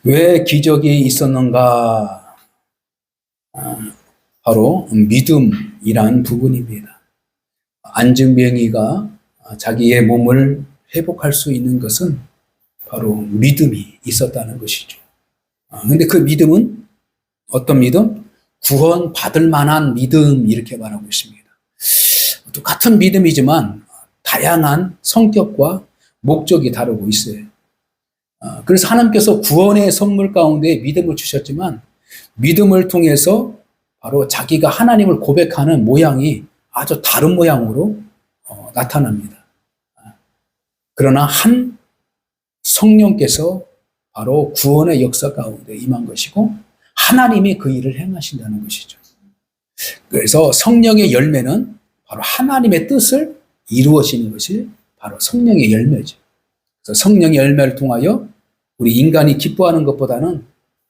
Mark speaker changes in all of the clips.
Speaker 1: 왜 기적이 있었는가? 바로 믿음이란 부분입니다. 안진뱅이가 자기의 몸을 회복할 수 있는 것은 바로 믿음이 있었다는 것이죠. 근데 그 믿음은 어떤 믿음? 구원 받을 만한 믿음, 이렇게 말하고 있습니다. 똑같은 믿음이지만 다양한 성격과 목적이 다르고 있어요. 그래서 하나님께서 구원의 선물 가운데 믿음을 주셨지만 믿음을 통해서 바로 자기가 하나님을 고백하는 모양이 아주 다른 모양으로 나타납니다. 그러나 한 성령께서 바로 구원의 역사 가운데 임한 것이고 하나님이 그 일을 행하신다는 것이죠. 그래서 성령의 열매는 바로 하나님의 뜻을 이루어지는 것이 바로 성령의 열매죠. 그래서 성령의 열매를 통하여 우리 인간이 기뻐하는 것보다는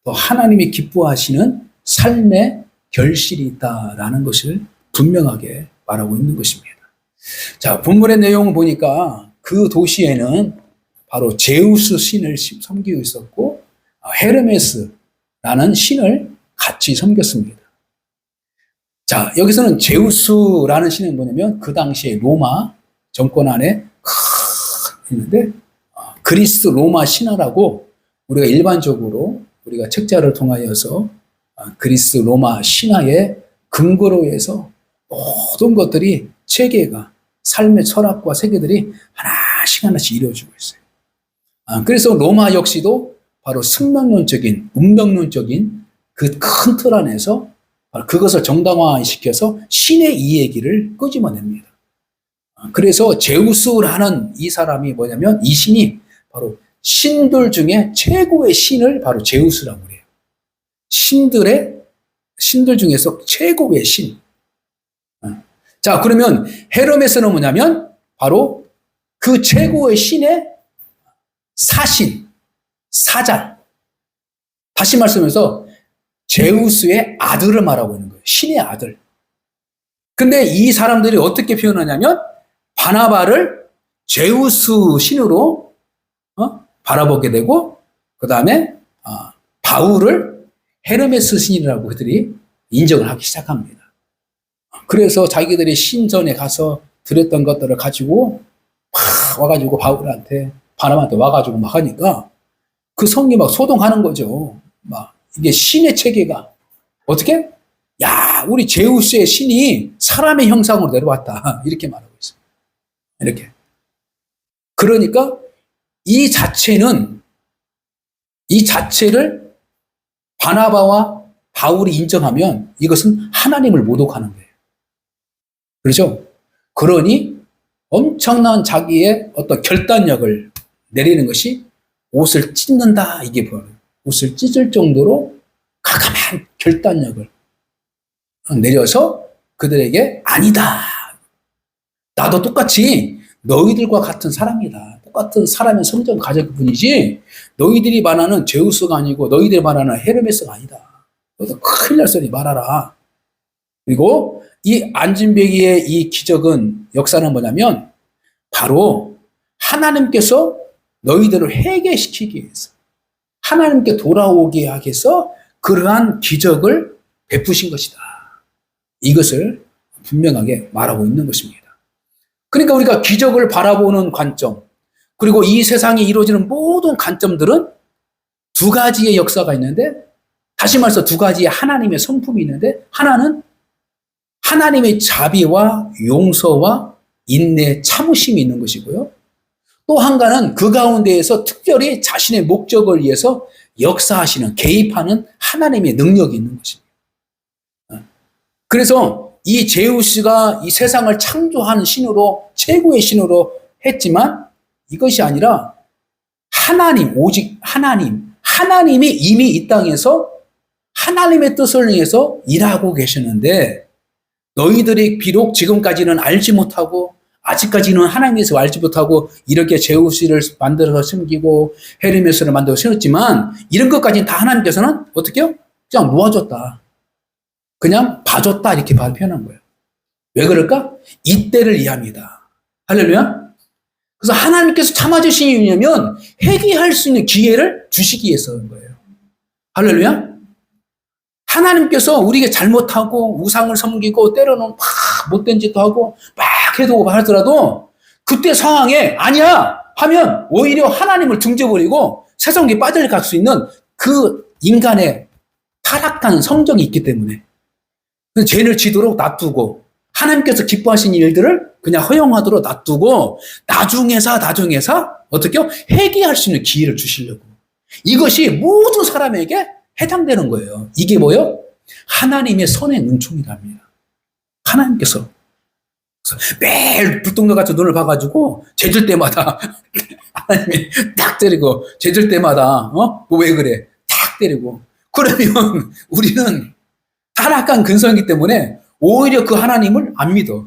Speaker 1: 더 하나님이 기뻐하시는 삶의 결실이 있다라는 것을 분명하게 말하고 있는 것입니다. 자, 본문의 내용을 보니까 그 도시에는 바로 제우스 신을 섬기고 있었고 헤르메스라는 신을 같이 섬겼습니다. 자, 여기서는 제우스라는 신은 뭐냐면 그 당시에 로마 정권 안에 있는데 그리스 로마 신화라고 우리가 일반적으로 우리가 책자를 통하여서 그리스 로마 신화의 근거로 해서 모든 것들이 체계가 삶의 철학과 세계들이 하나씩 이루어지고 있어요. 그래서 로마 역시도 바로 승명론적인 운명론적인 그 큰 틀 안에서 그것을 정당화시켜서 신의 이야기를 끄집어냅니다. 그래서 제우스라는 이 사람이 뭐냐면 이 신이 바로 신들 중에 최고의 신을 바로 제우스라고 그래요. 신들 중에서 최고의 신. 자, 그러면 헤르메스는 뭐냐면 바로 그 최고의 신의 사신, 사자. 다시 말씀해서 제우스의 아들을 말하고 있는 거예요. 신의 아들. 근데 이 사람들이 어떻게 표현하냐면 바나바를 제우스 신으로 바라보게 되고 그 다음에 바울을 헤르메스 신이라고 그들이 인정을 하기 시작합니다. 그래서 자기들이 신전에 가서 드렸던 것들을 가지고 막 와가지고 바울한테 바나바한테 와가지고 막 하니까 그 성이 막 소동하는 거죠. 막 이게 신의 체계가 어떻게? 야, 우리 제우스의 신이 사람의 형상으로 내려왔다. 이렇게 말하고 있어요. 이렇게. 그러니까 이 자체를 바나바와 바울이 인정하면 이것은 하나님을 모독하는 거예요. 그렇죠? 그러니 엄청난 자기의 어떤 결단력을 내리는 것이 옷을 찢는다, 이게 뭐예요? 옷을 찢을 정도로 가감한 결단력을 내려서 그들에게 아니다. 나도 똑같이 너희들과 같은 사람이다. 똑같은 사람의 성정을 가졌을 뿐이지 너희들이 말하는 제우스가 아니고 너희들이 말하는 헤르메스가 아니다. 너희들 큰일 날 소리 말아라. 그리고 이 안진뱅이의 이 기적은 역사는 뭐냐면 바로 하나님께서 너희들을 회개시키기 위해서 하나님께 돌아오게 하기 위해서 그러한 기적을 베푸신 것이다. 이것을 분명하게 말하고 있는 것입니다. 그러니까 우리가 기적을 바라보는 관점, 그리고 이 세상에 이루어지는 모든 관점들은 두 가지의 역사가 있는데, 다시 말해서 두 가지의 하나님의 성품이 있는데, 하나는 하나님의 자비와 용서와 인내, 참으심이 있는 것이고요. 또 한가는 그 가운데에서 특별히 자신의 목적을 위해서 역사하시는, 개입하는 하나님의 능력이 있는 것입니다. 그래서 이 제우스가 이 세상을 창조하는 신으로, 최고의 신으로 했지만 이것이 아니라 하나님, 오직 하나님이 이미 이 땅에서 하나님의 뜻을 위해서 일하고 계시는데 너희들이 비록 지금까지는 알지 못하고 아직까지는 하나님에서 알지 못하고 이렇게 제우스를 만들어서 섬기고 헤르메스를 만들어서 세웠지만 이런 것까지는 다 하나님께서는 어떻게 해요? 그냥 놓아줬다. 그냥 봐줬다 이렇게 표현한 거예요. 왜 그럴까? 이때를 이해합니다. 할렐루야. 그래서 하나님께서 참아주신 이유냐면 회개할 수 있는 기회를 주시기 위해서인 거예요. 할렐루야. 하나님께서 우리에게 잘못하고 우상을 섬기고 때로는 막 못된 짓도 하고 막 해도 하더라도 그때 상황에 아니야 하면 오히려 하나님을 등져버리고 세상에 빠져갈 수 있는 그 인간의 타락한 성정이 있기 때문에 죄를 지도록 놔두고 하나님께서 기뻐하신 일들을 그냥 허용하도록 놔두고 나중에서 어떻게요? 회개할 수 있는 기회를 주시려고. 이것이 모든 사람에게 해당되는 거예요. 이게 뭐요? 하나님의 선의 은총이랍니다. 하나님께서 매일 불똥같이 눈을 봐가지고 죄질 때마다 하나님이 딱 때리고 죄질 때마다 왜 그래? 딱 때리고 그러면 우리는 타락한 근성이기 때문에 오히려 그 하나님을 안 믿어.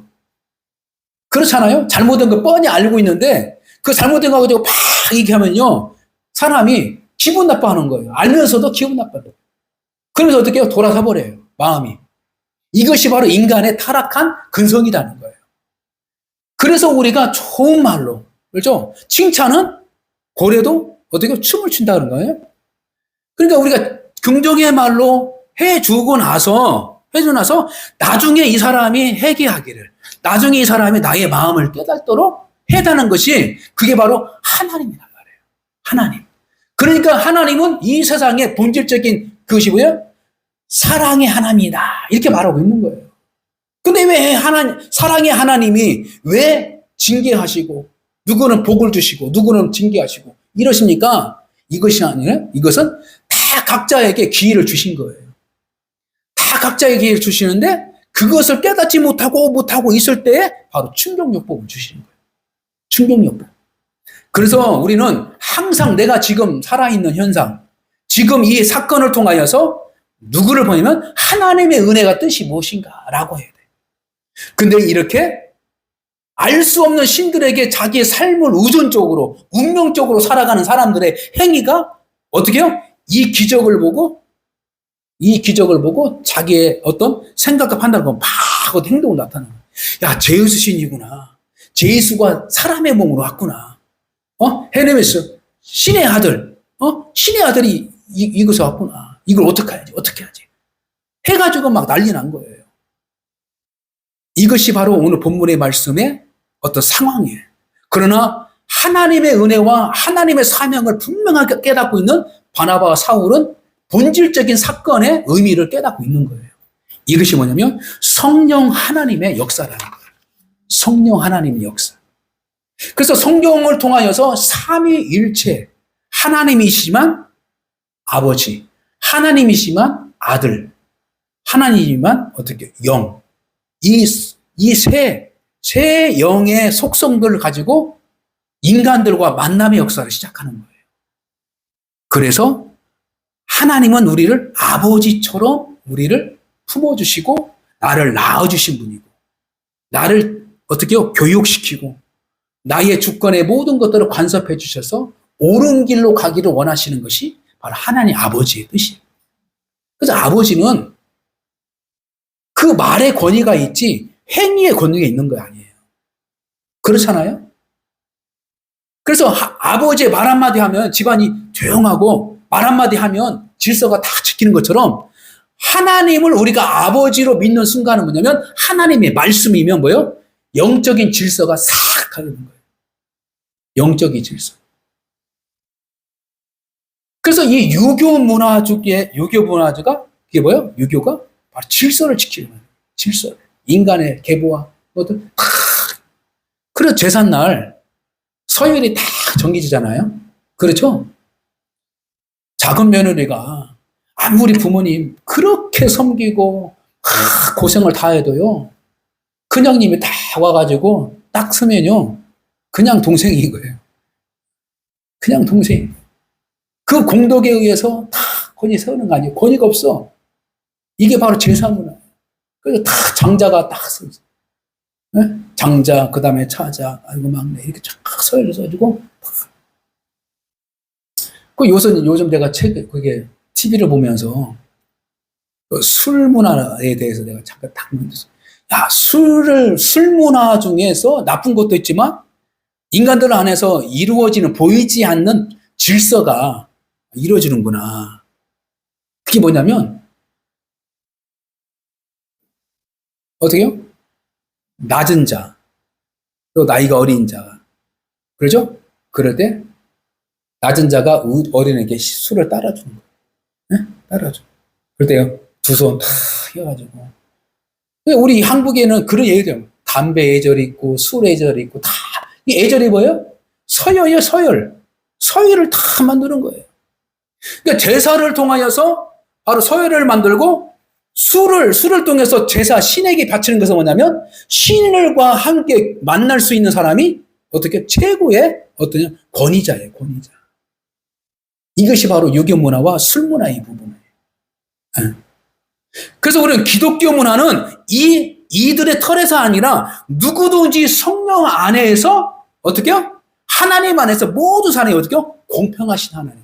Speaker 1: 그렇잖아요? 잘못된 거 뻔히 알고 있는데 그 잘못된 거 가지고 팍 얘기하면요 사람이 기분 나빠하는 거예요. 알면서도 기분 나빠요. 그러면서 어떻게 해요? 돌아서 버려요. 마음이. 이것이 바로 인간의 타락한 근성이라는 거예요. 그래서 우리가 좋은 말로, 그렇죠? 칭찬은 고래도 어떻게 춤을 춘다는 거예요. 그러니까 우리가 긍정의 말로 해주고 나서 나중에 이 사람이 회개하기를, 나중에 이 사람이 나의 마음을 깨닫도록 해다는 것이 그게 바로 하나님이란 말이에요. 하나님. 그러니까 하나님은 이 세상의 본질적인 그것이 뭐예요? 사랑의 하나님이다. 이렇게 말하고 있는 거예요. 근데 왜 사랑의 하나님이 왜 징계하시고, 누구는 복을 주시고, 누구는 징계하시고, 이러십니까? 이것이 아니라, 이것은 다 각자에게 기회를 주신 거예요. 다 각자에게 기회를 주시는데, 그것을 깨닫지 못하고 있을 때에 바로 충격요법을 주시는 거예요. 충격요법. 그래서 우리는 항상 내가 지금 살아있는 현상, 지금 이 사건을 통하여서 누구를 보냐면 하나님의 은혜가 뜻이 무엇인가라고 해야 돼요. 근데 이렇게 알 수 없는 신들에게 자기의 삶을 의존적으로, 운명적으로 살아가는 사람들의 행위가 어떻게 해요? 이 기적을 보고 자기의 어떤 생각과 판단을 막 행동을 나타내는 거예요. 야, 제우스 신이구나. 제우스가 사람의 몸으로 왔구나. 헤르메스, 신의 아들, 신의 아들이 이곳에 왔구나. 이걸 어떻게 하지? 해가지고 막 난리 난 거예요. 이것이 바로 오늘 본문의 말씀의 어떤 상황이에요. 그러나 하나님의 은혜와 하나님의 사명을 분명하게 깨닫고 있는 바나바와 사울은 본질적인 사건의 의미를 깨닫고 있는 거예요. 이것이 뭐냐면 성령 하나님의 역사라는 거예요. 성령 하나님의 역사. 그래서 성경을 통하여서 삼위일체, 하나님이시지만 아버지, 하나님이시지만 아들, 하나님이지만 어떻게 영, 이 세 영의 속성들을 가지고 인간들과 만남의 역사를 시작하는 거예요. 그래서 하나님은 우리를 아버지처럼 우리를 품어주시고 나를 낳아주신 분이고 나를 어떻게 교육시키고 나의 주권의 모든 것들을 간섭해 주셔서 옳은 길로 가기를 원하시는 것이 바로 하나님 아버지의 뜻이에요. 그래서 아버지는 그 말의 권위가 있지 행위의 권위가 있는 거 아니에요. 그렇잖아요? 그래서 아버지의 말 한마디 하면 집안이 조용하고 말 한마디 하면 질서가 다 지키는 것처럼 하나님을 우리가 아버지로 믿는 순간은 뭐냐면 하나님의 말씀이면 뭐예요? 영적인 질서가 싹 가는 거예요. 영적인 질서. 그래서 이 유교 문화주가 그게 뭐예요? 유교가 바로 질서를 지키는 거예요. 질서. 인간의 계보와 뭐든 다. 그래서 제삿날 서열이 다 정해지잖아요. 그렇죠? 작은 며느리가 아무리 부모님 그렇게 섬기고 고생을 다 해도요. 큰형님이 다 와가지고 딱 서면요. 그냥 동생인 거예요. 그냥 동생. 그 공덕에 의해서 다 권위 세우는 거 아니에요. 권위가 없어. 이게 바로 제사문화예요. 그래서 다 장자가 딱 서 있어요. 네? 장자, 그 다음에 차자, 아이고 막내 이렇게 쫙 서열을 써주고. 그 요즘 내가 그게 TV를 보면서 술 문화에 대해서 내가 잠깐 딱 보면서 야, 술 문화 중에서 나쁜 것도 있지만 인간들 안에서 이루어지는 보이지 않는 질서가 이루어지는구나. 그게 뭐냐면 어떻게요? 낮은 자, 또 나이가 어린 자, 그러죠? 그럴 때 낮은 자가 어린에게 술을 따라주는 거예요. 네? 따라줘. 그럴 때요, 두 손 다 해가지고. 우리 한국에는 그런 예절이 담배 예절이 있고, 술 예절이 있고, 다, 이 예절이 뭐예요? 서열이에요, 서열. 서열을 다 만드는 거예요. 그러니까 제사를 통하여서 바로 서열을 만들고, 술을 통해서 제사, 신에게 바치는 것은 뭐냐면, 신들과 함께 만날 수 있는 사람이 어떻게 최고의 어떤 권위자예요, 권위자. 이것이 바로 유교 문화와 술 문화의 부분이에요. 그래서 우리는 기독교 문화는 이들의 털에서 아니라 누구든지 성령 안에서 어떻게요? 하나님 안에서 모든 사람이 어떻게요? 공평하신 하나님.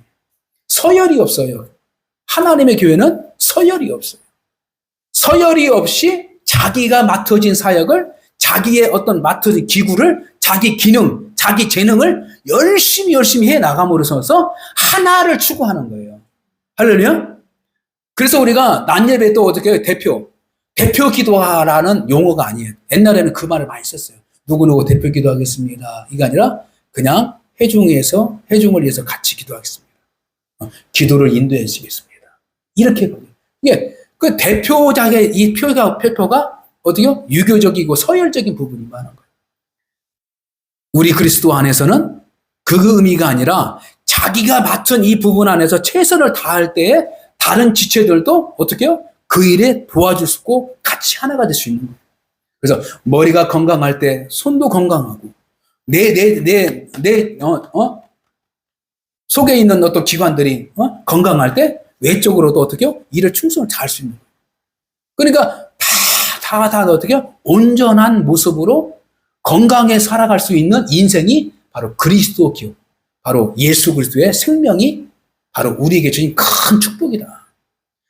Speaker 1: 서열이 없어요. 하나님의 교회는 서열이 없어요. 서열이 없이 자기가 맡아진 사역을 자기의 어떤 맡아진 기구를 자기 기능, 자기 재능을 열심히 해 나감으로써 하나를 추구하는 거예요. 할렐루야? 그래서 우리가 낮예배 또 어떻게 해요? 대표 기도하라는 용어가 아니에요. 옛날에는 그 말을 많이 썼어요. 누구누구 대표 기도하겠습니다. 이게 아니라 그냥 회중을 위해서 같이 기도하겠습니다. 기도를 인도해 주시겠습니다. 이렇게 보여요. 이게 그 대표작의 이 표가 어디요? 유교적이고 서열적인 부분이 많은 거예요. 우리 그리스도 안에서는 그 의미가 아니라 자기가 맡은 이 부분 안에서 최선을 다할 때에 다른 지체들도 어떻게 해요? 그 일에 도와줄 수 있고 같이 하나가 될 수 있는 거예요. 그래서 머리가 건강할 때 손도 건강하고 속에 있는 어떤 기관들이 건강할 때 외적으로도 어떻게 해요? 일을 충성을 잘 할 수 있는 거예요. 그러니까 다 어떻게 해요? 온전한 모습으로 건강에 살아갈 수 있는 인생이 바로 그리스도교, 바로 예수 그리스도의 생명이 바로 우리에게 주신 큰 축복이다.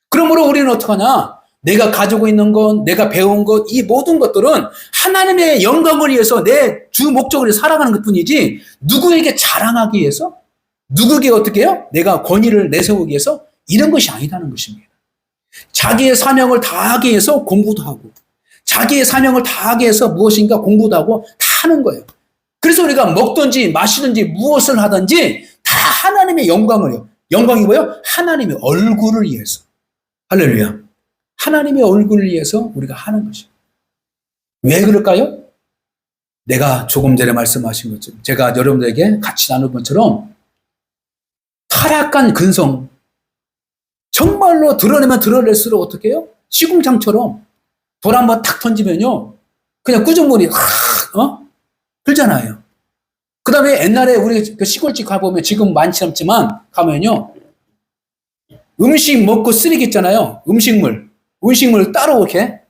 Speaker 1: 그러므로 우리는 어떡하냐? 내가 가지고 있는 것, 내가 배운 것, 이 모든 것들은 하나님의 영광을 위해서 내 주 목적을 위해서 살아가는 것 뿐이지 누구에게 자랑하기 위해서, 누구에게 어떻게 해요? 내가 권위를 내세우기 위해서 이런 것이 아니다는 것입니다. 자기의 사명을 다하기 위해서 공부도 하고 자기의 사명을 다하기 위해서 무엇인가 공부도 하고 다 하는 거예요. 그래서 우리가 먹든지 마시든지 무엇을 하든지 다 하나님의 영광을요. 영광이 뭐예요? 하나님의 얼굴을 위해서. 할렐루야. 하나님의 얼굴을 위해서 우리가 하는 것이에요. 왜 그럴까요? 내가 조금 전에 말씀하신 것처럼 제가 여러분들에게 같이 나눈 것처럼 타락한 근성 정말로 드러내면 드러낼수록 어떻게 해요? 시궁창처럼 돌 한번 탁 던지면요. 그냥 꾸준물이 흘잖아요. 그 다음에 옛날에 우리 그 시골집 가보면 지금 많지 않지만 가면요. 음식 먹고 쓰레기 있잖아요. 음식물 따로 이렇게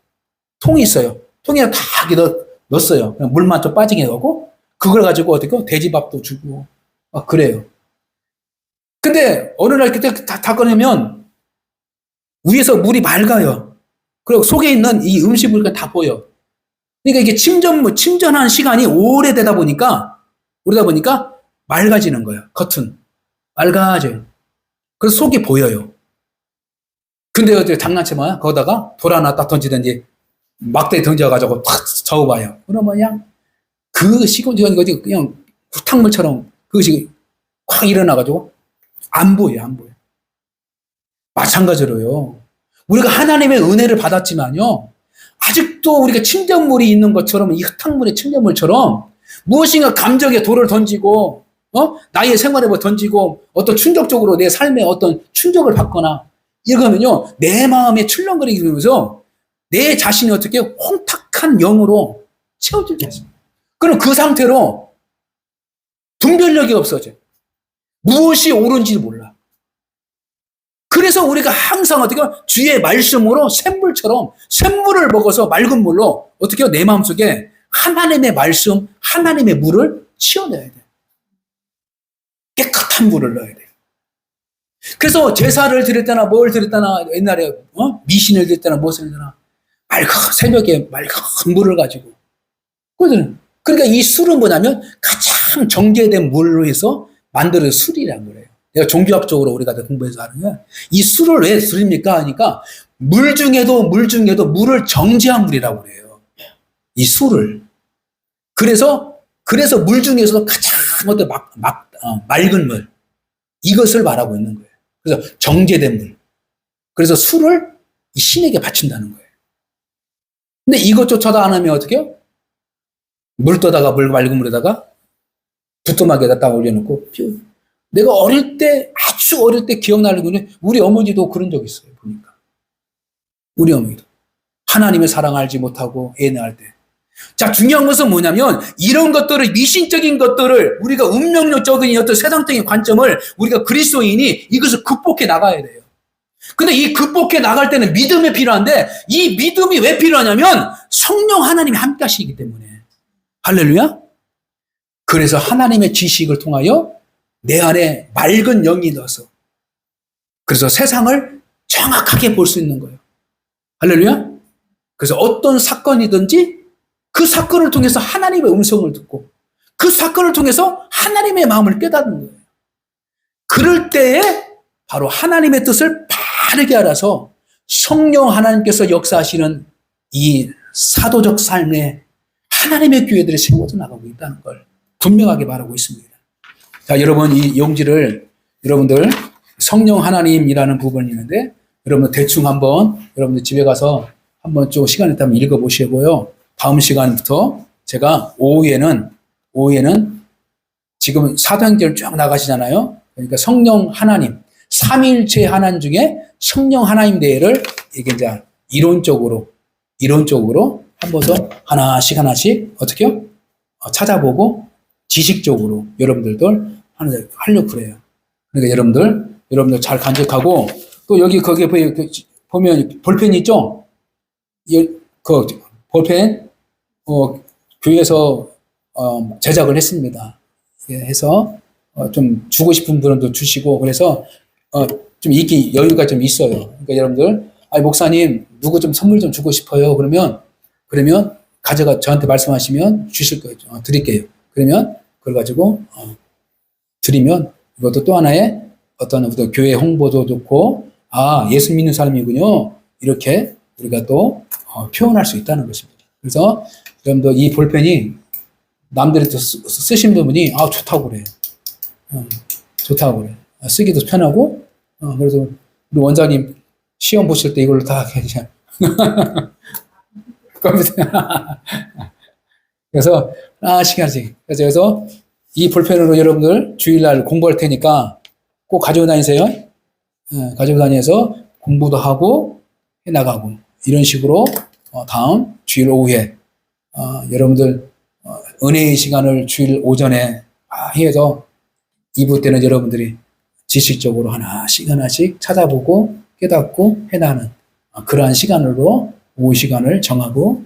Speaker 1: 통이 있어요. 통에 다 넣었어요. 그냥 물만 좀 빠지게 하고 그걸 가지고 어떻게 돼지밥도 주고 그래요. 근데 어느 날 그때 다 꺼내면 위에서 물이 맑아요. 그리고 속에 있는 이 음식물이 다 보여. 그러니까 이게 침전한 시간이 오래되다 보니까 맑아지는 거예요. 겉은 맑아져요. 그래서 속이 보여요. 근데 어제 장난치면 거기다가 돌 하나 딱 던지든지 막대기 던져가지고 탁 저어봐요. 그러면 그냥 그 시금치가 그냥 구탕물처럼 그것이 확 일어나가지고 안 보여. 마찬가지로요. 우리가 하나님의 은혜를 받았지만요. 아직도 우리가 침전물이 있는 것처럼 이 흙탕물의 침전물처럼 무엇인가 감정에 돌을 던지고 나의 생활에 뭐 던지고 어떤 충격적으로 내 삶에 어떤 충격을 받거나 이러면요. 내 마음에 출렁거리게 되면서 내 자신이 어떻게 혼탁한 영으로 채워지게 했습니다. 그럼 그 상태로 분별력이 없어져. 무엇이 옳은지 몰라. 그래서 우리가 항상 어떻게 주의 말씀으로 샘물을 먹어서 맑은 물로 어떻게 내 마음속에 하나님의 말씀, 하나님의 물을 치워내야 돼. 깨끗한 물을 넣어야 돼. 그래서 제사를 드릴 때나 뭘 드릴 때나 옛날에 미신을 드릴 때나 무엇을 드릴 때나 새벽에 맑은 물을 가지고 그러니까 이 술은 뭐냐면 가장 정제된 물로 해서 만들어진 술이란 거예요. 내가 종교학적으로 우리가 공부해서 하는 거야. 이 술을 왜 술입니까? 하니까 물 중에도 물을 정제한 물이라고 그래요. 이 술을. 그래서 물 중에서도 가장 맑은 물. 이것을 말하고 있는 거예요. 그래서 정제된 물. 그래서 술을 이 신에게 바친다는 거예요. 근데 이것조차도 안 하면 어떻게 해요? 맑은 물에다가 부뚜막에다 딱 올려놓고 피우. 내가 아주 어릴 때 기억나는 거는 우리 어머니도 그런 적 있어요. 보니까. 우리 어머니도. 하나님의 사랑 알지 못하고 애 낳을 때. 자, 중요한 것은 뭐냐면 이런 것들을 미신적인 것들을 우리가 운명론적인 어떤 세상적인 관점을 우리가 그리스도인이 이것을 극복해 나가야 돼요. 근데 이 극복해 나갈 때는 믿음이 필요한데 이 믿음이 왜 필요하냐면 성령 하나님이 함께 하시기 때문에. 할렐루야? 그래서 하나님의 지식을 통하여 내 안에 맑은 영이 넣어서 그래서 세상을 정확하게 볼 수 있는 거예요. 할렐루야? 그래서 어떤 사건이든지 그 사건을 통해서 하나님의 음성을 듣고 그 사건을 통해서 하나님의 마음을 깨닫는 거예요. 그럴 때에 바로 하나님의 뜻을 바르게 알아서 성령 하나님께서 역사하시는 이 사도적 삶에 하나님의 교회들이 세워져 나가고 있다는 걸 분명하게 말하고 있습니다. 자, 여러분 이 용지를 여러분들 성령 하나님이라는 부분이 있는데 여러분 대충 한번 여러분들 집에 가서 한번 좀 시간 있다면 읽어보시고요. 다음 시간부터 제가 오후에는 지금 사도행전 쭉 나가시잖아요. 그러니까 성령 하나님, 삼위일체 하나님 중에 성령 하나님 대해를 이게 이제 이론적으로 한 번 더 하나씩 어떻게요? 찾아보고 지식적으로 여러분들도 하려고 그래요. 그러니까 여러분들 잘 간직하고 또 여기 거기에 보면 볼펜 있죠? 그 볼펜 교회에서 제작을 했습니다. 해서 좀 주고 싶은 분도 주시고 그래서 좀 인기 여유가 좀 있어요. 그러니까 여러분들 목사님 누구 좀 선물 좀 주고 싶어요. 그러면 저한테 말씀하시면 주실 거예요. 드릴게요. 그러면 그걸 가지고 드리면 이것도 또 하나의 어떤 교회 홍보도 좋고 예수 믿는 사람이군요. 이렇게 우리가 또 표현할 수 있다는 것입니다. 그래서 여러분들 이 볼펜이 남들이 또 쓰신 분이 좋다고 그래요. 좋다고 그래요. 쓰기도 편하고 그래서 우리 원장님 시험 보실 때 이걸로 다 그냥 그래서 하나씩 그래서 이 볼펜으로 여러분들 주일날 공부할 테니까 꼭 가지고 다니세요. 가지고 다니면서 공부도 하고 해나가고 이런 식으로 다음 주일 오후에 여러분들 은혜의 시간을 주일 오전에 해서 2부 때는 여러분들이 지식적으로 하나씩 찾아보고 깨닫고 해나가는 그러한 시간으로 오후 시간을 정하고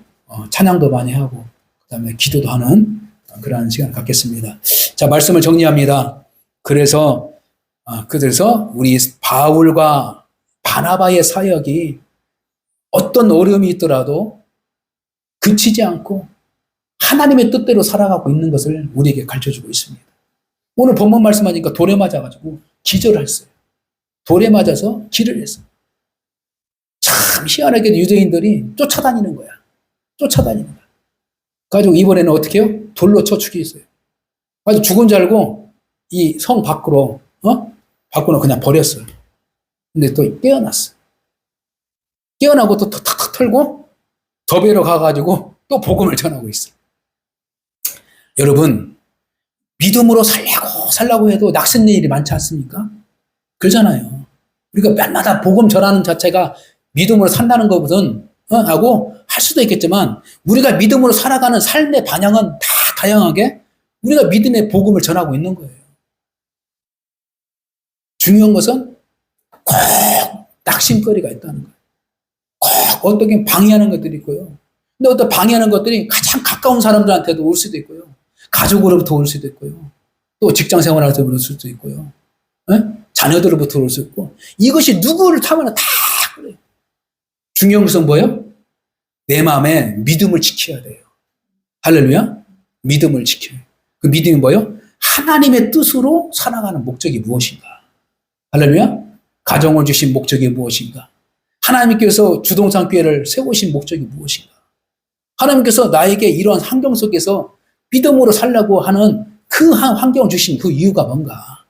Speaker 1: 찬양도 많이 하고 그다음에 기도도 하는 그러한 시간을 갖겠습니다. 자, 말씀을 정리합니다. 그래서 우리 바울과 바나바의 사역이 어떤 어려움이 있더라도 그치지 않고 하나님의 뜻대로 살아가고 있는 것을 우리에게 가르쳐주고 있습니다. 오늘 본문 말씀하니까 돌에 맞아가지고 기절을 했어요. 돌에 맞아서 길을 했어요. 참 희한하게도 유대인들이 쫓아다니는 거야. 가지고 이번에는 어떻게 해요? 돌로 쳐 죽였어요. 가지고 죽은 줄 알고 이 성 밖으로 그냥 버렸어요. 근데 또 깨어났어. 깨어나고 또 탁탁 털고 더베로 가가지고 또 복음을 전하고 있어요. 여러분, 믿음으로 살라고 해도 낙선된 일이 많지 않습니까? 그러잖아요. 우리가 맨마다 복음 전하는 자체가 믿음으로 산다는 것은 하고 할 수도 있겠지만 우리가 믿음으로 살아가는 삶의 방향은 다 다양하게 우리가 믿음의 복음을 전하고 있는 거예요. 중요한 것은 꼭 낙심거리가 있다는 거예요. 꼭 어떻게 방해하는 것들이 있고요. 근데 어떤 방해하는 것들이 가장 가까운 사람들한테도 올 수도 있고요. 가족으로부터 올 수도 있고요. 또 직장 생활에서 올 수도 있고요. 자녀들로부터 올 수 있고 이것이 누구를 타면 다 그래요. 중요한 것은 뭐예요? 내 마음에 믿음을 지켜야 돼요. 할렐루야? 믿음을 지켜요. 그 믿음이 뭐예요? 하나님의 뜻으로 살아가는 목적이 무엇인가? 할렐루야? 가정을 주신 목적이 무엇인가? 하나님께서 주동산 교회를 세우신 목적이 무엇인가? 하나님께서 나에게 이러한 환경 속에서 믿음으로 살려고 하는 그 환경을 주신 그 이유가 뭔가?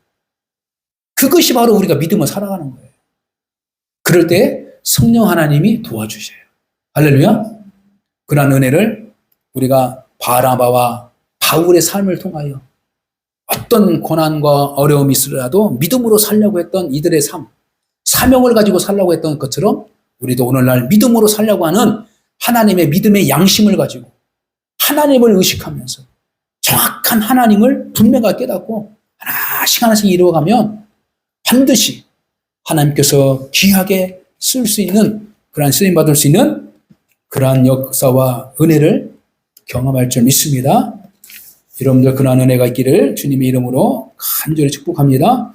Speaker 1: 그것이 바로 우리가 믿음을 살아가는 거예요. 그럴 때 성령 하나님이 도와주셔요. 할렐루야? 그러한 은혜를 우리가 바나바와 바울의 삶을 통하여 어떤 고난과 어려움이 있으라도 믿음으로 살려고 했던 이들의 삶, 사명을 가지고 살려고 했던 것처럼 우리도 오늘날 믿음으로 살려고 하는 하나님의 믿음의 양심을 가지고 하나님을 의식하면서 정확한 하나님을 분명하게 깨닫고 하나씩 하나씩 이루어가면 반드시 하나님께서 귀하게 쓸 수 있는 그러한 쓰임받을 수 있는 그러한 역사와 은혜를 경험할 줄 믿습니다. 여러분들 그러한 은혜가 있기를 주님의 이름으로 간절히 축복합니다.